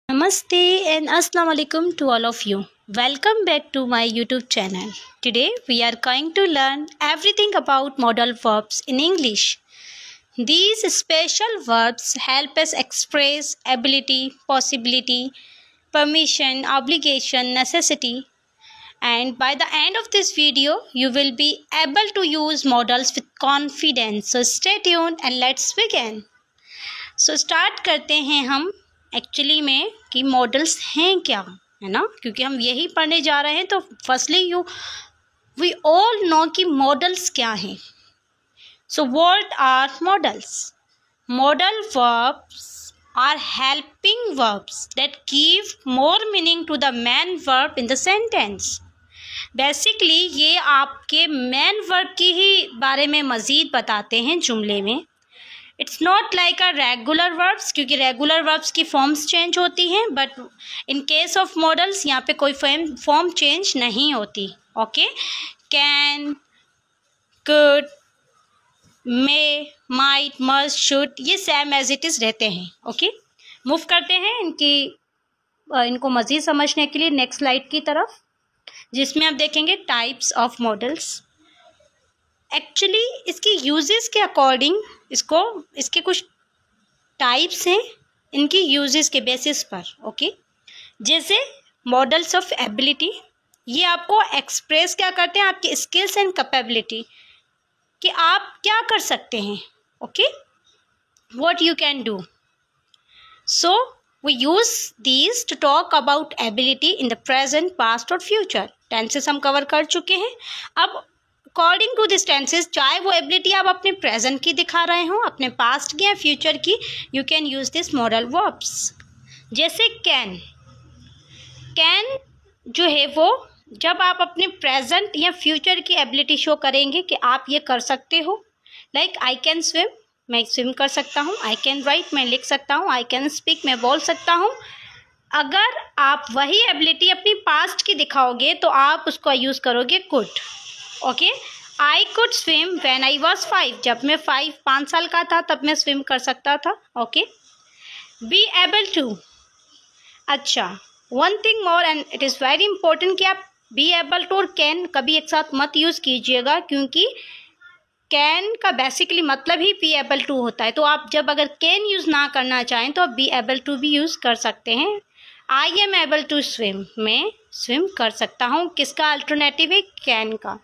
Namaste and Assalamu alaikum to all of you. Welcome back to my YouTube channel. Today we are going to learn everything about modal verbs in English. These special verbs help us express ability, possibility, permission, obligation, necessity, and by the end of this video you will be able to use modals with confidence. So stay tuned and let's begin. So start करते हैं हम actually में कि models हैं क्या, है ना, क्योंकि हम यही पढ़ने जा रहे हैं। तो फर्स्टली वी ऑल नो कि मॉडल्स क्या हैं। So what are models? Model verbs are helping verbs that give more meaning to the main verb in the sentence. Basically ये आपके मेन वर्ब की ही बारे में मज़ीद बताते हैं जुमले में। It's not like a regular verbs, क्योंकि रेगुलर वर्ब्स की फॉर्म्स चेंज होती हैं, but in case of models यहाँ पे कोई फॉर्म चेंज नहीं होती। Okay, can, could, may, might, must, should, ये सेम एज इट इज़ रहते हैं। ओके, मूव करते हैं इनको मज़ीद समझने के लिए नेक्स्ट स्लाइड की तरफ, जिसमें आप देखेंगे टाइप्स ऑफ मॉडल्स। एक्चुअली इसकी यूजेस के अकॉर्डिंग इसके कुछ टाइप्स हैं इनकी यूजेस के बेसिस पर। ओके, जैसे मॉडल्स ऑफ एबिलिटी, ये आपको एक्सप्रेस क्या करते हैं, आपकी स्किल्स एंड कैपेबिलिटी, कि आप क्या कर सकते हैं। Okay, what you can do. So we use these to talk about ability in the present, past और फ्यूचर। टेंसेस हम कवर कर चुके हैं। अब अकॉर्डिंग टू दिस टेंसेस, चाहे वो एबिलिटी आप अपने प्रेजेंट की दिखा रहे हो, अपने पास्ट की या फ्यूचर की, you can use this modal verbs. जैसे कैन जो है वो जब आप अपने प्रेजेंट या फ्यूचर की एबिलिटी शो करेंगे कि आप ये कर सकते हो। लाइक आई कैन स्विम, मैं स्विम कर सकता हूँ। आई कैन राइट, मैं लिख सकता हूँ। आई कैन स्पीक, मैं बोल सकता हूँ। अगर आप वही एबिलिटी अपनी पास्ट की दिखाओगे तो आप उसको यूज़ करोगे could. Okay, I could swim when I was 5, जब मैं 5 साल का था तब मैं स्विम कर सकता था। Okay, be able to. अच्छा, one thing more and it is very important कि आप बी एबल टू और कैन कभी एक साथ मत यूज़ कीजिएगा, क्योंकि कैन का बेसिकली मतलब ही बी एबल टू होता है। तो आप जब अगर कैन यूज़ ना करना चाहें तो आप बी एबल टू भी यूज़ कर सकते हैं। I am able to swim, मैं स्विम कर सकता हूँ, किसका अल्टरनेटिव है, कैन का।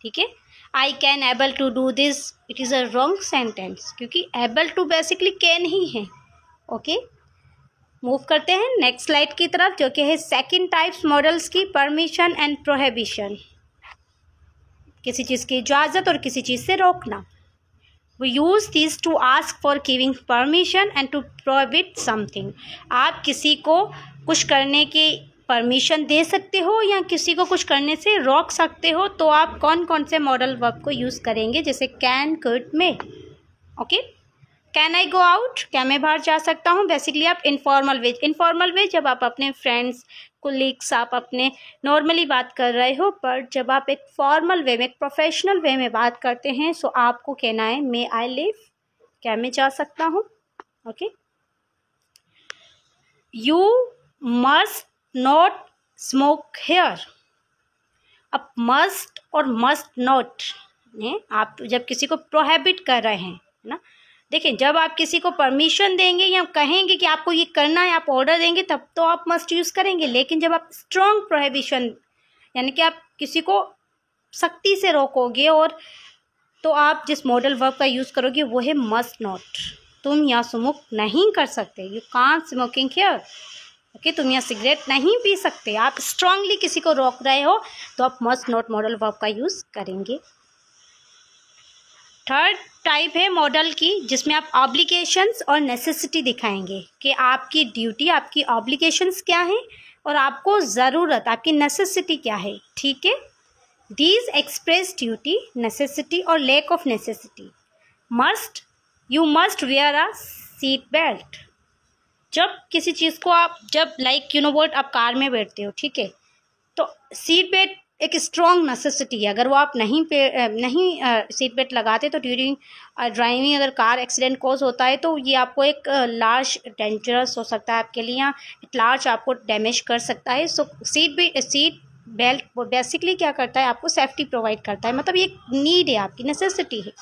ठीक है, I can able to do this, it is a wrong sentence, क्योंकि एबल टू बेसिकली कैन ही है। ओके, मूव करते हैं नेक्स्ट स्लाइड की तरफ, जो कि है सेकंड टाइप्स मॉडल्स की, परमिशन एंड प्रोहिबिशन, किसी चीज़ की इजाज़त और किसी चीज़ से रोकना। We use this to ask for giving permission and to prohibit something. आप किसी को कुछ करने की परमिशन दे सकते हो या किसी को कुछ करने से रोक सकते हो। तो आप कौन कौन से मॉडल वर्ब को यूज़ करेंगे, जैसे can, could, may. Okay, can I go out, क्या मैं बाहर जा सकता हूँ। बेसिकली आप इनफॉर्मल वे जब आप अपने फ्रेंड्स, कोलीग्स, आप अपने नॉर्मली बात कर रहे हो, पर जब आप एक फॉर्मल वे में, एक प्रोफेशनल वे में बात करते हैं, सो आपको कहना है मे आई लिव, क्या मैं जा सकता हूँ। Okay, you must not smoke here. अब मस्ट और मस्ट नॉट ने आप जब किसी को प्रोहिबिट कर रहे हैं, है ना, देखिए जब आप किसी को परमिशन देंगे या कहेंगे कि आपको ये करना है, आप ऑर्डर देंगे, तब तो आप मस्ट यूज़ करेंगे। लेकिन जब आप स्ट्रॉन्ग प्रोहिबिशन, यानी कि आप किसी को सख्ती से रोकोगे, और तो आप जिस मॉडल वर्ब का यूज़ करोगे वो है मस्ट नॉट। तुम यहाँ स्मोक नहीं कर सकते, you can't smoking here. Okay, तुम यहाँ सिगरेट नहीं पी सकते। आप स्ट्रांगली किसी को रोक रहे हो तो आप मस्ट नॉट मॉडल वर्ब का यूज़ करेंगे। थर्ड टाइप है मॉडल की, जिसमें आप ऑब्लिगेशंस और नेसेसिटी दिखाएंगे कि आपकी ड्यूटी, आपकी ऑब्लिगेशंस क्या हैं और आपको ज़रूरत, आपकी नेसेसिटी क्या है। ठीक है, दीज एक्सप्रेस ड्यूटी, नेसेसिटी और lack of necessity. Must, you must wear a seat belt. जब किसी चीज़ को आप, जब लाइक यू नो व्हाट, आप कार में बैठते हो, ठीक है, तो सीट बेल्ट एक स्ट्रॉन्ग नेसेसिटी है। अगर वो आप नहीं सीट बेल्ट लगाते तो ड्यूरिंग ड्राइविंग अगर कार एक्सीडेंट कॉज होता है तो ये आपको एक लार्ज डेंजरस हो सकता है आपके लिए, या लार्ज आपको डैमेज कर सकता है। सो सीट बेल्ट बेसिकली क्या करता है, आपको सेफ्टी प्रोवाइड करता है, मतलब ये नीड है, आपकी नेसेसिटी है।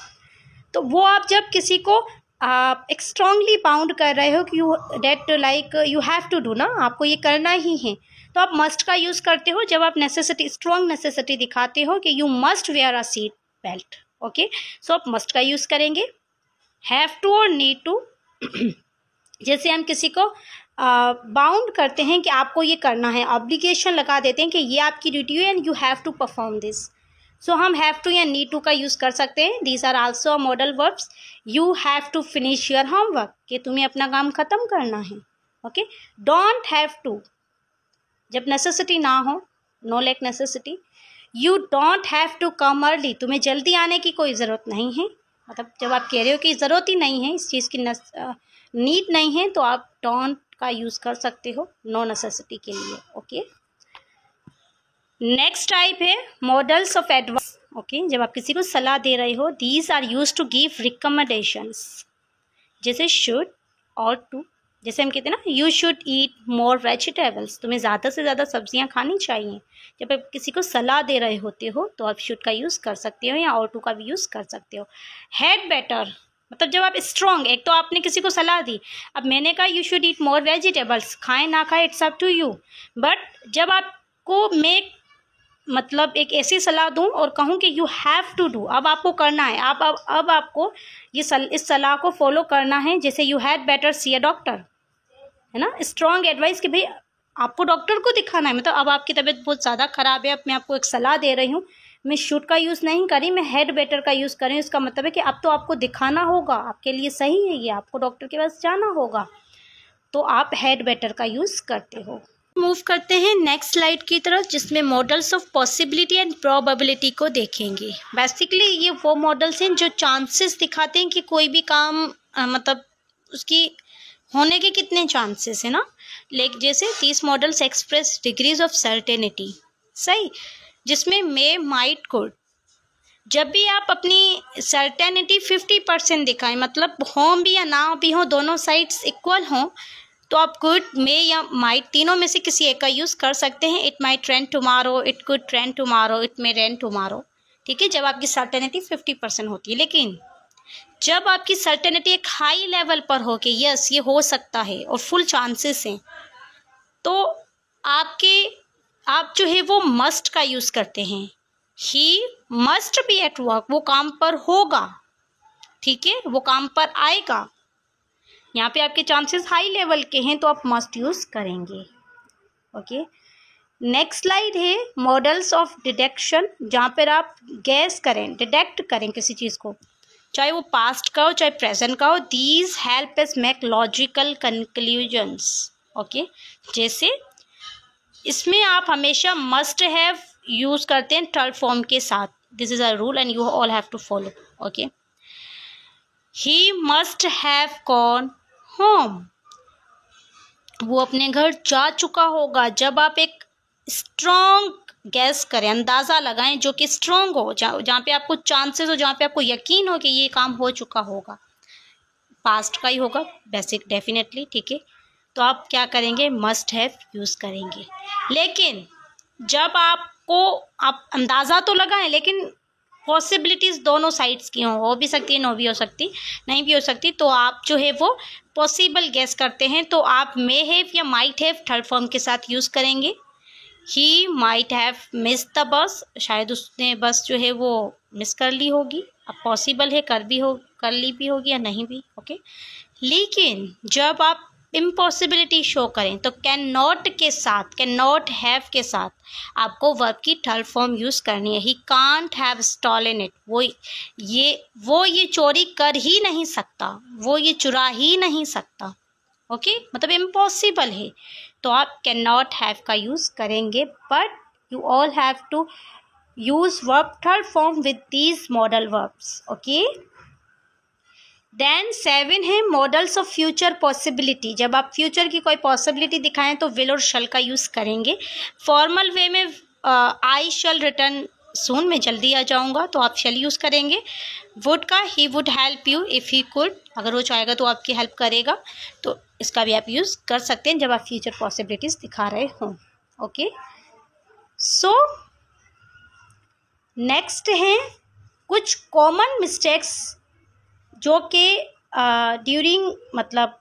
तो वो आप जब किसी को आप एक स्ट्रांगली बाउंड कर रहे हो कि यू हैव टू डू ना, आपको ये करना ही है, तो आप मस्ट का यूज़ करते हो जब आप स्ट्रॉन्ग नेसेसिटी दिखाते हो कि you must wear a seat belt. Okay, so आप मस्ट का यूज़ करेंगे। हैव टू और नीड टू जैसे हम किसी को बाउंड करते हैं कि आपको ये करना है, ऑब्लिगेशन लगा देते हैं कि ये आपकी ड्यूटी है and you have to perform this. So हम हैव टू या नीड टू का यूज़ कर सकते हैं। These are also modal verbs. You have to finish your homework, कि तुम्हें अपना काम ख़त्म करना है। ओके, डोंट हैव टू जब नेसेसिटी ना हो, no like necessity. You don't have to come early, तुम्हें जल्दी आने की कोई ज़रूरत नहीं है, मतलब जब आप कह रहे हो कि ज़रूरत ही नहीं है, इस चीज़ की नीड नहीं है, तो आप डोंट का यूज़ कर सकते हो नो नेसेसिटी के लिए। ओके, नेक्स्ट टाइप है मॉडल्स ऑफ एडवाइस। ओके, जब आप किसी को सलाह दे रहे हो, these are used to give recommendations, जैसे शुड और टू। जैसे हम कहते हैं ना, you should eat more vegetables, तुम्हें ज़्यादा से ज़्यादा सब्जियां खानी चाहिए। जब आप किसी को सलाह दे रहे होते हो तो आप शुड का यूज़ कर सकते हो या और टू का भी यूज़ कर सकते हो। हैड बेटर, मतलब जब आप स्ट्रॉन्ग, एक तो आपने किसी को सलाह दी, अब मैंने कहा you should eat more vegetables, खाएं ना खाएं it's up to you, but जब आपको मैं मतलब एक ऐसी सलाह दूं और कहूं कि यू हैव टू डू, अब आपको करना है, अब आपको इस सलाह को फॉलो करना है। जैसे you had better C a doctor, है ना, स्ट्रॉन्ग एडवाइस कि भाई आपको डॉक्टर को दिखाना है, मतलब अब आपकी तबीयत बहुत ज़्यादा ख़राब है, अब मैं आपको एक सलाह दे रही हूँ, मैं शुड का यूज़ नहीं करी, मैं हैड बेटर का यूज़ करी। इसका मतलब है कि अब तो आपको दिखाना होगा, आपके लिए सही है ये, आपको डॉक्टर के पास जाना होगा, तो आप हैड बेटर का यूज़ करते हो। मूव करते हैं नेक्स्ट स्लाइड की तरफ, जिसमें models of possibility and probability को देखेंगे। बेसिकली ये वो मॉडल्स हैं जो चांसेस दिखाते हैं कि कोई भी काम मतलब उसकी होने के कितने चांसेस है ना। लाइक जैसे 30 models express degrees of certainty, सही, जिसमें मे, माइट, कुड। जब भी आप अपनी सर्टेनिटी 50% दिखाएं, मतलब हों भी या ना भी हो, दोनों साइड्स इक्वल हों, तो आप कुड, मे या माइट तीनों में से किसी एक का यूज़ कर सकते हैं। It might rain tomorrow, it could rain tomorrow, it may rain tomorrow, ठीक है, जब आपकी सर्टेनिटी 50% होती है। लेकिन जब आपकी सर्टेनिटी एक हाई लेवल पर हो कि यस ये हो सकता है और फुल चांसेस हैं, तो आप जो है वो मस्ट का यूज़ करते हैं। He must be at work, वो काम पर होगा, ठीक है, वो काम पर आएगा। यहाँ पे आपके चांसेस हाई लेवल के हैं तो आप मस्ट यूज़ करेंगे। ओके, नेक्स्ट स्लाइड है मॉडल्स ऑफ डिडक्शन, जहाँ पर आप गैस करें, डिडक्ट करें किसी चीज़ को, चाहे वो पास्ट का हो चाहे प्रेजेंट का हो। These help us make logical conclusions. Okay, जैसे इसमें आप हमेशा मस्ट हैव यूज़ करते हैं थर्ड फॉर्म के साथ। This is a rule and you all have to follow. Okay, he must have gone home, वो अपने घर जा चुका होगा। जब आप एक स्ट्रॉन्ग गैस करें, अंदाज़ा लगाएं जो कि स्ट्रॉन्ग हो, जहाँ पे आपको चांसेस हो, जहाँ पे आपको यकीन हो कि ये काम हो चुका होगा, पास्ट का ही होगा बेसिक डेफिनेटली, ठीक है, तो आप क्या करेंगे, मस्ट हैव यूज़ करेंगे। लेकिन जब आप अंदाज़ा तो लगाएं, लेकिन पॉसिबिलिटीज़ दोनों साइड्स की हो भी सकती है, नो भी हो सकती, नहीं भी हो सकती, तो आप जो है वो पॉसिबल गैस करते हैं, तो आप मे हैव या माइट हैव थर्ड फॉर्म के साथ यूज़ करेंगे। He might have miss the bus, शायद उसने बस जो है वो मिस कर ली होगी। अब पॉसिबल है कर ली भी होगी या नहीं भी। ओके, लेकिन जब आप इम्पॉसिबिलिटी शो करें तो कैन नॉट के साथ, कैन नॉट हैव के साथ आपको वर्ब की थर्ड फॉर्म यूज़ करनी है। He can't have stolen it, वो ये चोरी कर ही नहीं सकता, वो ये चुरा ही नहीं सकता। ओके, मतलब इम्पॉसिबल है, तो आप कैन नॉट हैव का यूज़ करेंगे। But you all have to use verb third form with these modal verbs. Okay, then 7 है मॉडल्स ऑफ फ्यूचर पॉसिबिलिटी। जब आप फ्यूचर की कोई पॉसिबिलिटी दिखाएं तो विल और शल का यूज़ करेंगे। फॉर्मल वे में आई शैल रिटर्न सून, मैं जल्दी आ जाऊँगा, तो आप शैल यूज़ करेंगे। वुड का he would help you if he could, अगर वो चाहेगा तो आपकी हेल्प करेगा, तो इसका भी आप यूज़ कर सकते हैं जब आप फ्यूचर पॉसिबिलिटीज़ दिखा रहे हों। ओके, सो नेक्स्ट हैं कुछ कॉमन मिस्टेक्स जो कि ड्यूरिंग मतलब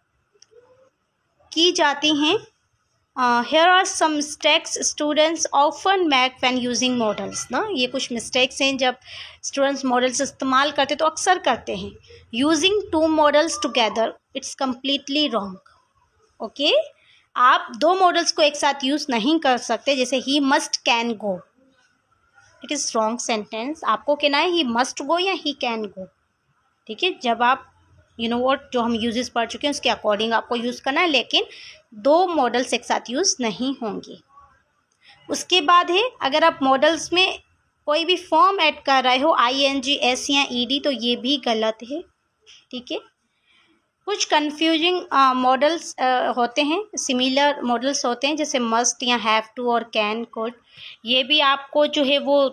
की जाती हैं। Here are some mistakes students often make when using models ना, ये कुछ मिस्टेक्स हैं जब स्टूडेंट्स मॉडल्स इस्तेमाल करते तो अक्सर करते हैं। Using two modals together it's completely wrong. Okay, आप दो मॉडल्स को एक साथ यूज़ नहीं कर सकते, जैसे he must can go, it is wrong sentence. आपको कहना है ही मस्ट गो या ही कैन गो। ठीक है, जब आप व्हाट जो हम यूजेस पढ़ चुके हैं उसके अकॉर्डिंग आपको यूज़ करना है, लेकिन दो मॉडल्स एक साथ यूज़ नहीं होंगे। उसके बाद है, अगर आप मॉडल्स में कोई भी फॉर्म ऐड कर रहे हो ING, S या ED, तो ये भी गलत है। ठीक है, कुछ कंफ्यूजिंग मॉडल्स होते हैं, सिमिलर मॉडल्स होते हैं जैसे मस्ट या हैव टू और कैन कुड, ये भी आपको जो है वो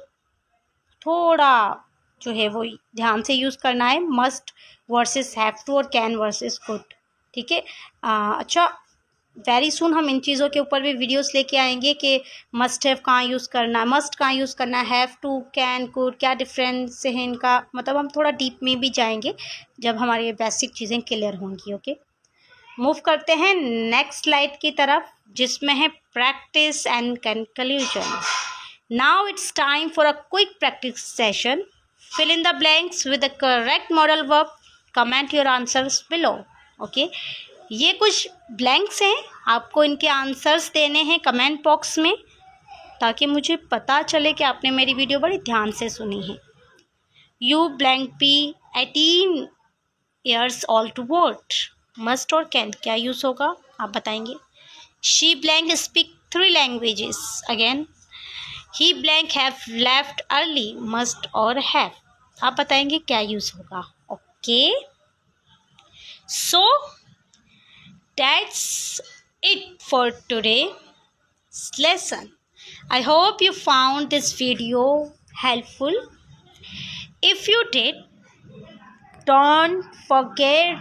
थोड़ा जो है वो ध्यान से यूज़ करना है। मस्ट वर्सेस हैव टू और कैन वर्सेस कुड। ठीक है, अच्छा, वेरी सुन हम इन चीज़ों के ऊपर भी वीडियोस लेके आएंगे कि मस्ट हैव कहाँ यूज़ करना है, मस्ट कहाँ यूज़ करना है, हैव टू, कैन, कुड, क्या डिफरेंस है इनका, मतलब हम थोड़ा डीप में भी जाएंगे जब हमारी ये बेसिक चीज़ें क्लियर होंगी। ओके, मूव करते हैं नेक्स्ट स्लाइड की तरफ जिसमें है practice and conclusion. Now it's time for a quick practice session. Fill in the blanks with the correct modal verb, comment your answers below. Okay, ये कुछ ब्लैंक्स हैं, आपको इनके आंसर्स देने हैं कमेंट बॉक्स में, ताकि मुझे पता चले कि आपने मेरी वीडियो बड़ी ध्यान से सुनी है। You blank be 18 years old to vote, must और कैन क्या यूज़ होगा आप बताएंगे। She blank speak 3 languages, again he blank have left early, must और हैव, आप बताएंगे क्या यूज़ होगा। Okay, so that's it for today's lesson. I hope you found this video helpful. If you did, don't forget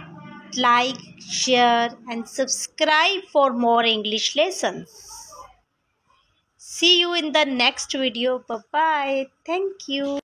like, share and subscribe for more English lessons. See you in the next video. Bye bye. Thank you.